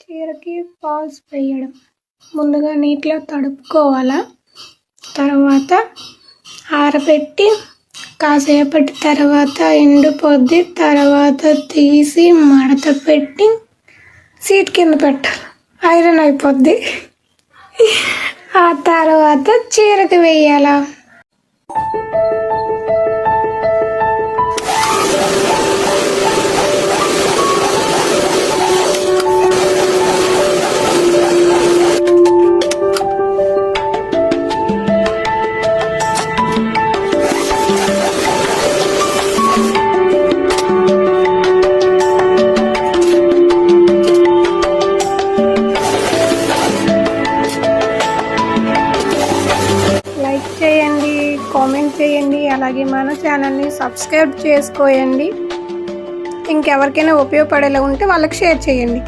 చీరకి ఫాల్స్ వేయడం. ముందుగా నీటిలో తడుపుకోవాలా. తర్వాత ఆరబెట్టి కాసేపటి తర్వాత ఎండిపోద్ది. తర్వాత తీసి మడత పెట్టి సీట్ కింద పెట్టాలి. ఐరన్ అయిపోద్ది. ఆ తర్వాత చీరకి వేయాల. లైక్ చేయండి, కామెంట్ చేయండి, అలాగే మన ఛానల్ని సబ్స్క్రైబ్ చేసుకోండి. ఇంకెవరికైనా ఉపయోగపడేలా ఉంటే వాళ్ళకి షేర్ చేయండి.